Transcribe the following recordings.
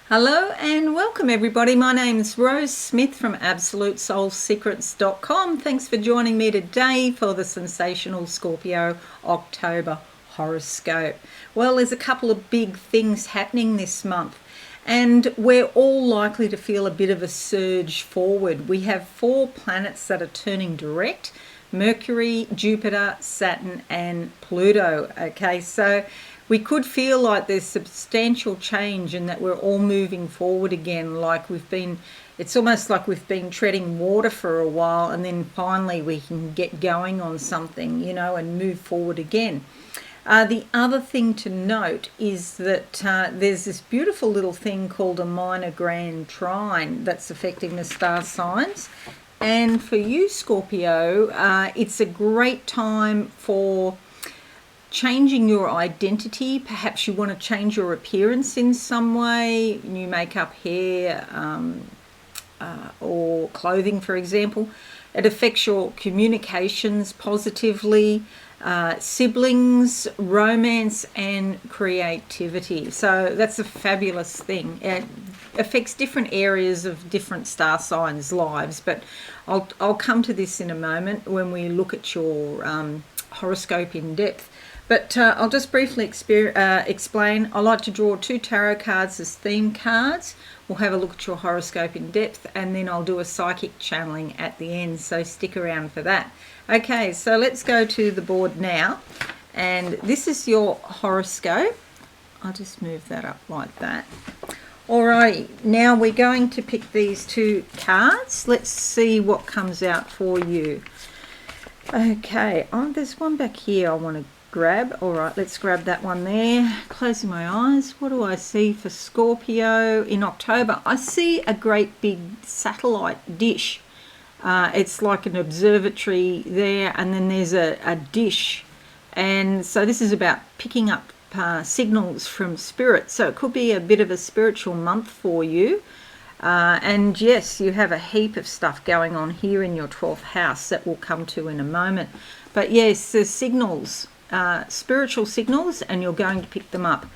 Hello and welcome everybody. My name is Rose Smith from AbsoluteSoulSecrets.com. Thanks for joining me today for the Sensational Scorpio October Horoscope. Well, there's a couple of big things happening this month and we're all likely to feel a bit of a surge forward. We have 4 planets that are turning direct: Mercury, Jupiter, Saturn and Pluto. Okay, so we could feel like there's substantial change and that we're all moving forward again, like it's almost like we've been treading water for a while and then finally we can get going on something, and move forward again. The other thing to note is that there's this beautiful little thing called a Minor Grand Trine that's affecting the star signs. And for you, Scorpio, it's a great time for changing your identity. Perhaps you want to change your appearance in some way, new makeup, hair, or clothing, for example. It affects your communications positively, siblings, romance and creativity. So that's a fabulous thing. It affects different areas of different star signs' lives, but I'll come to this in a moment when we look at your horoscope in depth. But I'll just briefly explain. I like to draw 2 tarot cards as theme cards. We'll have a look at your horoscope in depth and then I'll do a psychic channeling at the end, so stick around for that. Okay, so let's go to the board now. And this is your horoscope. I'll just move that up like that. Alrighty, now we're going to pick these 2 cards. Let's see what comes out for you. Okay, there's one back here I want to grab. All right, let's grab that one there. Closing my eyes. What do I see for Scorpio in October? I see a great big satellite dish. It's like an observatory there, and then there's a dish. And so this is about picking up signals from spirit. So it could be a bit of a spiritual month for you. And yes, you have a heap of stuff going on here in your 12th house that we'll come to in a moment. But yes, there's signals. Spiritual signals, and you're going to pick them up.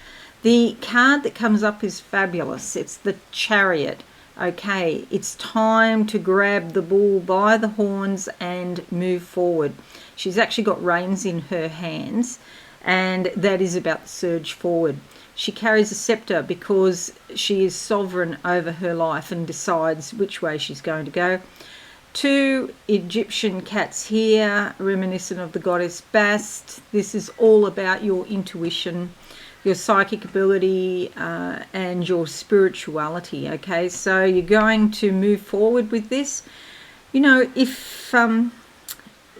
The card that comes up is fabulous. It's the Chariot. Okay, it's time to grab the bull by the horns and move forward. She's actually got reins in her hands, and that is about the surge forward. She carries a scepter because she is sovereign over her life and decides which way she's going to go. 2 Egyptian cats here, reminiscent of the goddess Bast. This is all about your intuition, your psychic ability, and your spirituality. Okay, so you're going to move forward with this. If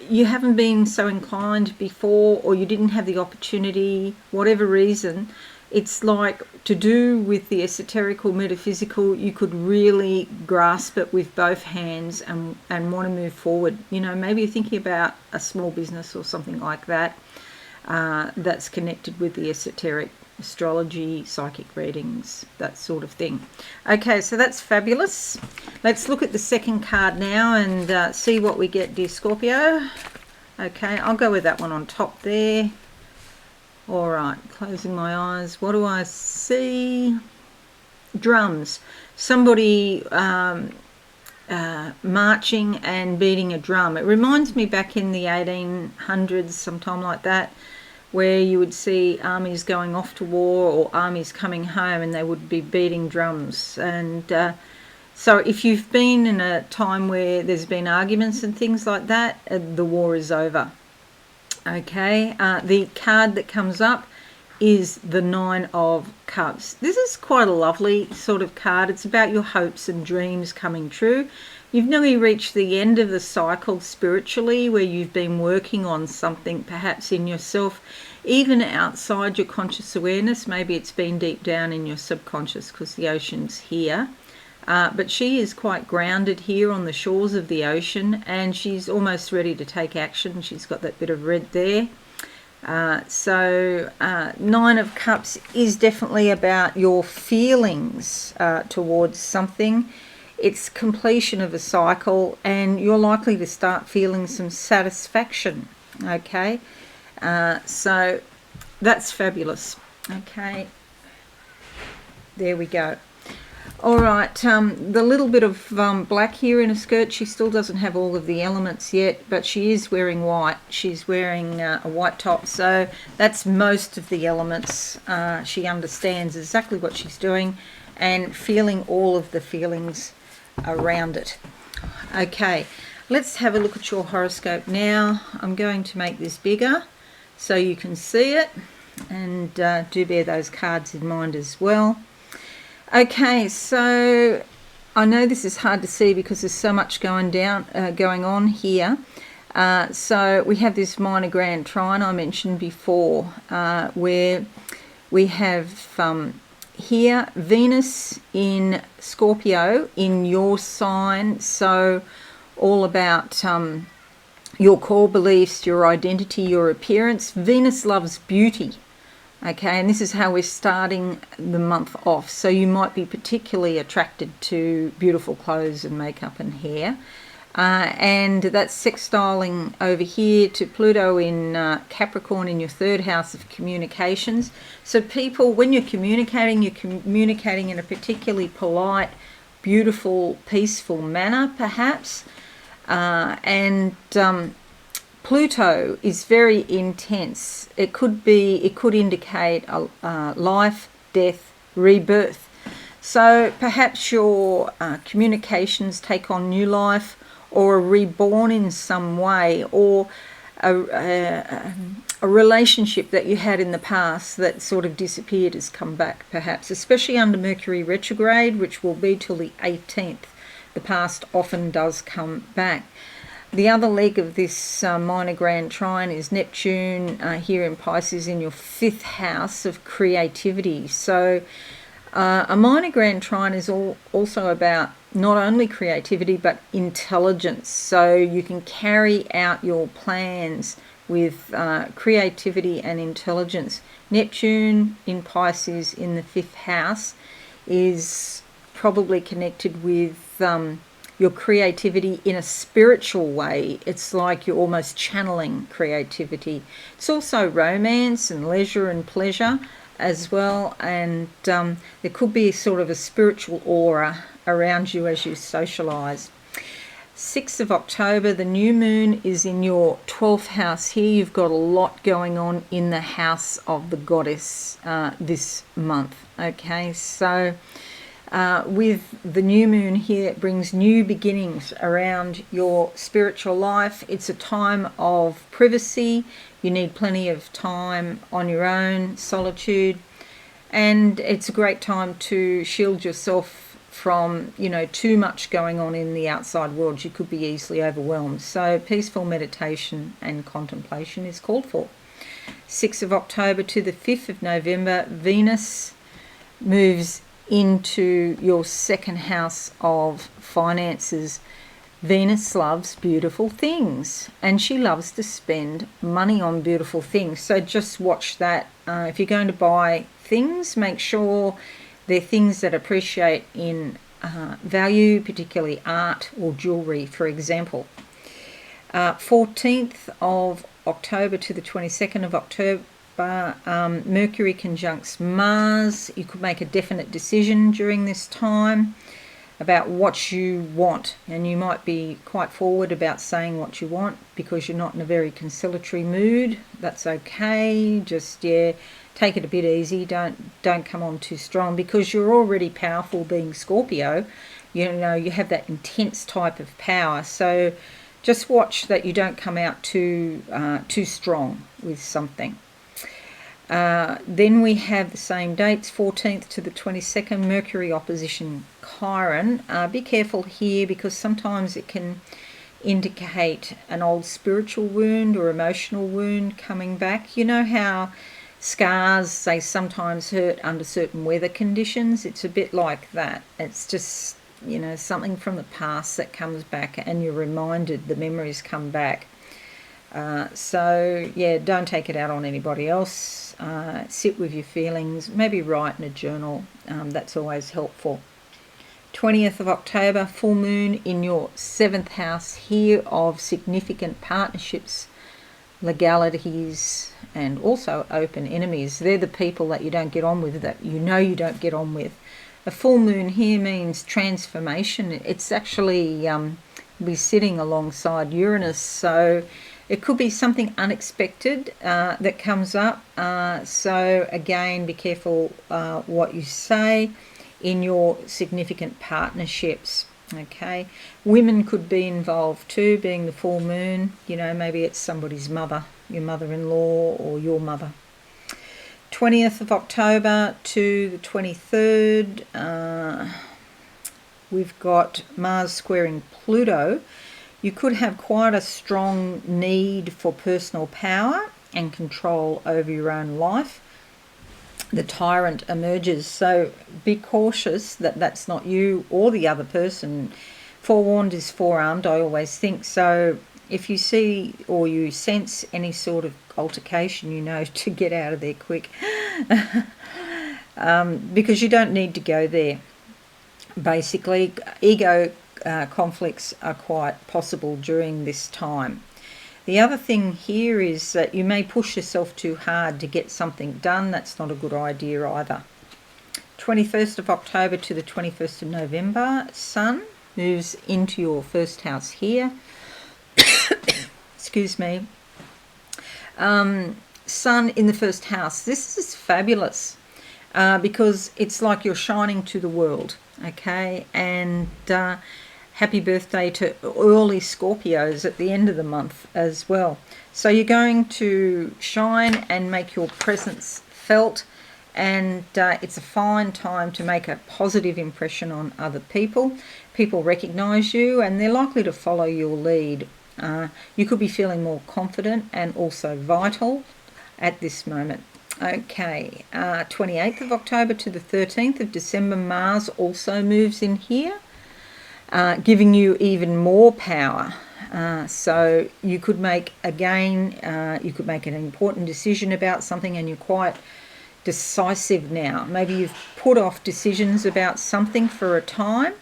you haven't been so inclined before, or you didn't have the opportunity, whatever reason, it's like to do with the esoteric or metaphysical, you could really grasp it with both hands and want to move forward. Maybe you're thinking about a small business or something like that, that's connected with the esoteric, astrology, psychic readings, that sort of thing. Okay, so that's fabulous. Let's look at the second card now and see what we get, dear Scorpio. Okay, I'll go with that one on top there. All right, closing my eyes. What do I see? Drums. Somebody marching and beating a drum. It reminds me back in the 1800s, sometime like that, where you would see armies going off to war or armies coming home and they would be beating drums. And so if you've been in a time where there's been arguments and things like that, the war is over. Okay, the card that comes up is the 9 of Cups. This is quite a lovely sort of card. It's about your hopes and dreams coming true. You've nearly reached the end of the cycle spiritually, where you've been working on something perhaps in yourself, even outside your conscious awareness. Maybe it's been deep down in your subconscious because the ocean's here. But she is quite grounded here on the shores of the ocean, and she's almost ready to take action. She's got that bit of red there. So 9 of Cups is definitely about your feelings towards something. It's completion of a cycle, and you're likely to start feeling some satisfaction. Okay, so that's fabulous. Okay, there we go. All right, the little bit of black here in her skirt, she still doesn't have all of the elements yet, but she is wearing white. She's wearing a white top, so that's most of the elements. She understands exactly what she's doing and feeling all of the feelings around it. Okay, let's have a look at your horoscope now. I'm going to make this bigger so you can see it, and do bear those cards in mind as well. Okay, so I know this is hard to see because there's so much going on here. So we have this Minor Grand Trine I mentioned before, where we have here Venus in Scorpio in your sign. So all about your core beliefs, your identity, your appearance. Venus loves beauty. Okay, and this is how we're starting the month off. So you might be particularly attracted to beautiful clothes and makeup and hair. And that's sextiling over here to Pluto in Capricorn in your third house of communications. So people, when you're communicating in a particularly polite, beautiful, peaceful manner, perhaps. Pluto is very intense. It could indicate a life, death, rebirth. So perhaps your communications take on new life, or are reborn in some way, or a relationship that you had in the past that sort of disappeared has come back, perhaps, especially under Mercury retrograde, which will be till the 18th. The past often does come back. The other leg of this Minor Grand Trine is Neptune here in Pisces in your fifth house of creativity. So a Minor Grand Trine is also about not only creativity but intelligence. So you can carry out your plans with creativity and intelligence. Neptune in Pisces in the fifth house is probably connected with your creativity in a spiritual way. It's like you're almost channeling creativity. It's also romance and leisure and pleasure as well, and there could be sort of a spiritual aura around you as you socialise. 6th of October, the new moon is in your 12th house. Here you've got a lot going on in the house of the goddess this month. Okay, so with the new moon here, it brings new beginnings around your spiritual life. It's a time of privacy. You need plenty of time on your own, solitude, and it's a great time to shield yourself from, too much going on in the outside world. You could be easily overwhelmed. So peaceful meditation and contemplation is called for. 6th of October to the 5th of November, Venus moves into your second house of finances. Venus loves beautiful things, and she loves to spend money on beautiful things. So just watch that. If you're going to buy things, make sure they're things that appreciate in value, particularly art or jewellery, for example. 14th of October to the 22nd of October, Mercury conjuncts Mars. You could make a definite decision during this time about what you want, and you might be quite forward about saying what you want because you're not in a very conciliatory mood. That's okay. Just take it a bit easy. Don't come on too strong because you're already powerful being Scorpio. You have that intense type of power. So just watch that you don't come out too strong with something. Then we have the same dates, 14th to the 22nd, Mercury opposition Chiron. Be careful here because sometimes it can indicate an old spiritual wound or emotional wound coming back. You know how scars, they sometimes hurt under certain weather conditions? It's a bit like that. It's just, something from the past that comes back and you're reminded, the memories come back. Don't take it out on anybody else. Sit with your feelings, maybe write in a journal. That's always helpful. 20th of October, full moon in your 7th house here of significant partnerships, legalities, and also open enemies. They're the people that you don't get on with, that you don't get on with. A full moon here means transformation. It's actually be sitting alongside Uranus, so it could be something unexpected that comes up. So again, be careful what you say in your significant partnerships. Okay, women could be involved too, being the full moon. You know, maybe it's somebody's mother, your mother-in-law or your mother. 20th of October to the 23rd, we've got Mars squaring Pluto. You could have quite a strong need for personal power and control over your own life. The tyrant emerges, so be cautious that that's not you or the other person. Forewarned is forearmed, I always think. So if you see or you sense any sort of altercation, you know to get out of there quick. Because you don't need to go there. Basically, ego conflicts are quite possible during this time. The other thing here is that you may push yourself too hard to get something done. That's not a good idea either. 21st of October to the 21st of November, Sun moves into your first house here. Excuse me. Sun in the first house. This is fabulous because it's like you're shining to the world. Okay, and happy birthday to early Scorpios at the end of the month as well. So you're going to shine and make your presence felt, and it's a fine time to make a positive impression on other people. People recognise you and they're likely to follow your lead. You could be feeling more confident and also vital at this moment. Okay, 28th of October to the 13th of December, Mars also moves in here, giving you even more power. So you could make, again, you could make an important decision about something and you're quite decisive now. Maybe you've put off decisions about something for a time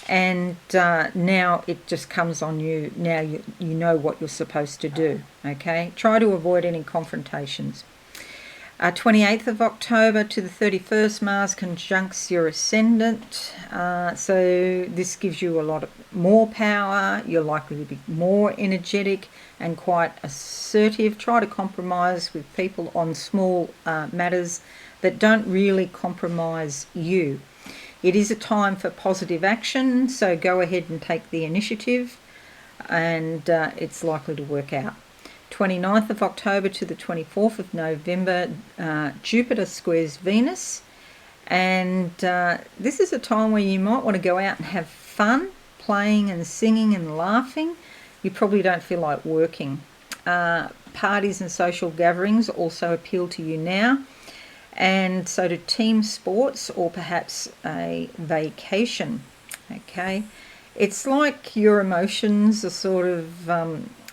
and now it just comes on you. Now you know what you're supposed to do. Okay, try to avoid any confrontations. 28th of October to the 31st, Mars conjuncts your ascendant. So this gives you a lot more power. You're likely to be more energetic and quite assertive. Try to compromise with people on small matters that don't really compromise you. It is a time for positive action, so go ahead and take the initiative, and it's likely to work out. 29th of October to the 24th of November, Jupiter squares Venus, and this is a time where you might want to go out and have fun, playing and singing and laughing. You probably don't feel like working. Parties and social gatherings also appeal to you now, and so do team sports or perhaps a vacation. Okay, it's like your emotions are sort of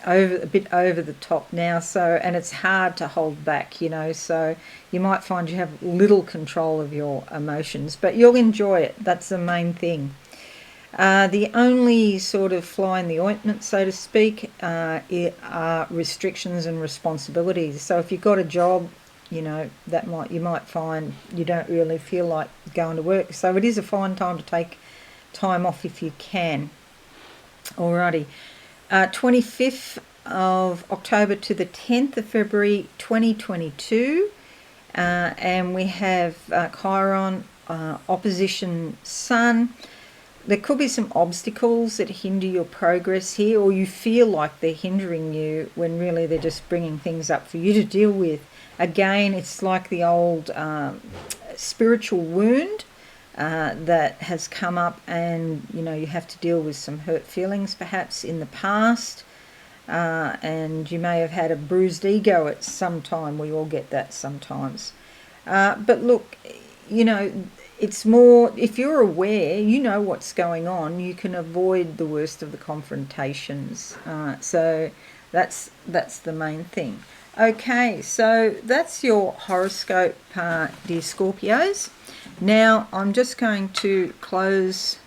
a bit over the top now, so, and it's hard to hold back, you know, so you might find you have little control of your emotions, but you'll enjoy it. That's the main thing. The only sort of fly in the ointment, so to speak, are restrictions and responsibilities. So if you've got a job, you know, you might find you don't really feel like going to work, so it is a fine time to take time off if you can. Alrighty. 25th of October to the 10th of February 2022, and we have Chiron opposition Sun. There could be some obstacles that hinder your progress here, or you feel like they're hindering you when really they're just bringing things up for you to deal with. Again, it's like the old spiritual wound that has come up, and you know you have to deal with some hurt feelings perhaps in the past, and you may have had a bruised ego at some time. We all get that sometimes, but look, you know, it's more, if you're aware, you know what's going on, you can avoid the worst of the confrontations. So that's the main thing. Okay, so that's your horoscope, dear Scorpios. Now I'm just going to close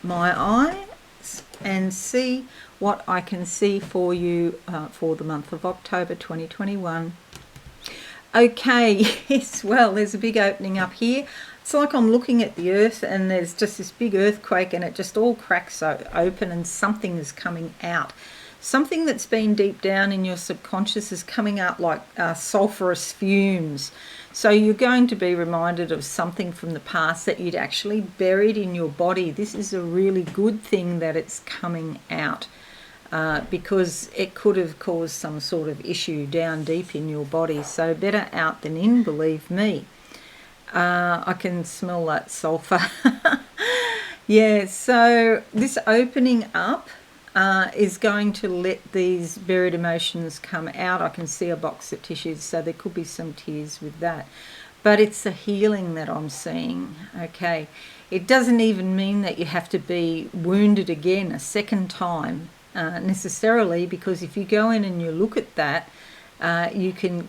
my eyes and see what I can see for you for the month of October 2021. Okay, yes, well, there's a big opening up here. It's like I'm looking at the earth and there's just this big earthquake and it just all cracks open and something is coming out. Something that's been deep down in your subconscious is coming out like sulfurous fumes. So you're going to be reminded of something from the past that you'd actually buried in your body. This is a really good thing that it's coming out. Because it could have caused some sort of issue down deep in your body. So better out than in, believe me. I can smell that sulfur. Yeah, so this opening up is going to let these buried emotions come out. I can see a box of tissues, so there could be some tears with that. But it's a healing that I'm seeing, okay? It doesn't even mean that you have to be wounded again a second time. Necessarily, because if you go in and you look at that, you can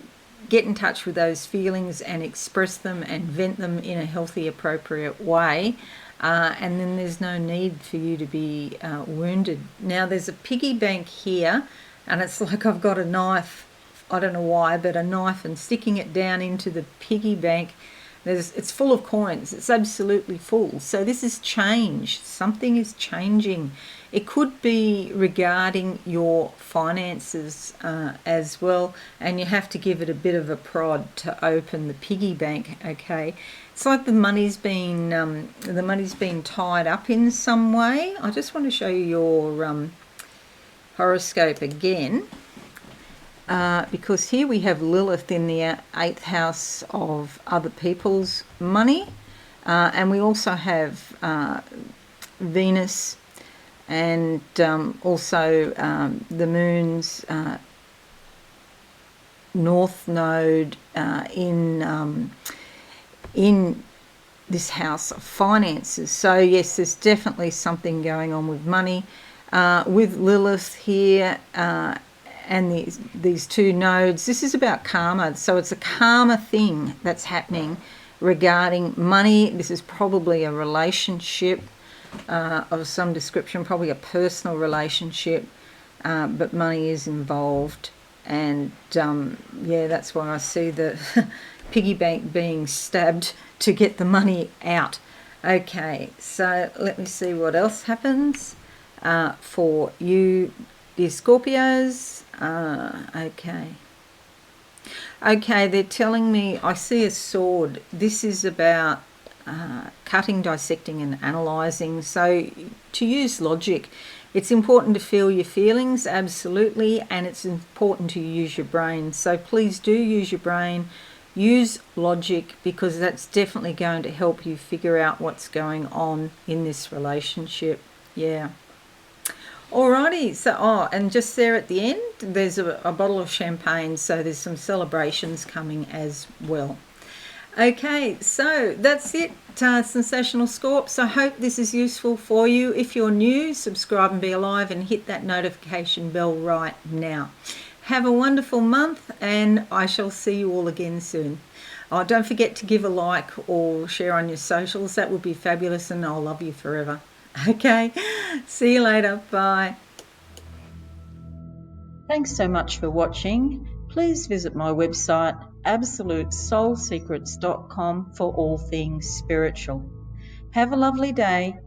get in touch with those feelings and express them and vent them in a healthy, appropriate way, and then there's no need for you to be wounded. Now there's a piggy bank here, and it's like I've got a knife, I don't know why, but a knife, and sticking it down into the piggy bank. It's full of coins. It's absolutely full. So this is change. Something is changing. It could be regarding your finances as well, and you have to give it a bit of a prod to open the piggy bank. Okay, it's like the money's been tied up in some way. I just want to show you your horoscope again. Because here we have Lilith in the 8th house of other people's money, and we also have Venus and also the moon's north node in this house of finances. So yes, there's definitely something going on with money, with Lilith here. And these two nodes, this is about karma. So it's a karma thing that's happening regarding money. This is probably a relationship of some description, probably a personal relationship, but money is involved. And yeah, that's why I see the piggy bank being stabbed to get the money out. Okay, so let me see what else happens for you, dear Scorpios. Okay, they're telling me, I see a sword. This is about cutting, dissecting and analysing. So to use logic, it's important to feel your feelings, absolutely, and it's important to use your brain. So please do use your brain, use logic, because that's definitely going to help you figure out what's going on in this relationship. Yeah. Alrighty, so and just there at the end there's a bottle of champagne, so there's some celebrations coming as well. Okay, so that's it, Sensational Scorps. I hope this is useful for you. If you're new, subscribe and be alive and hit that notification bell right now. Have a wonderful month, and I shall see you all again soon. Oh, don't forget to give a like or share on your socials. That would be fabulous, and I'll love you forever. Okay, see you later. Bye. Thanks so much for watching. Please visit my website absolutesoulsecrets.com for all things spiritual. Have a lovely day.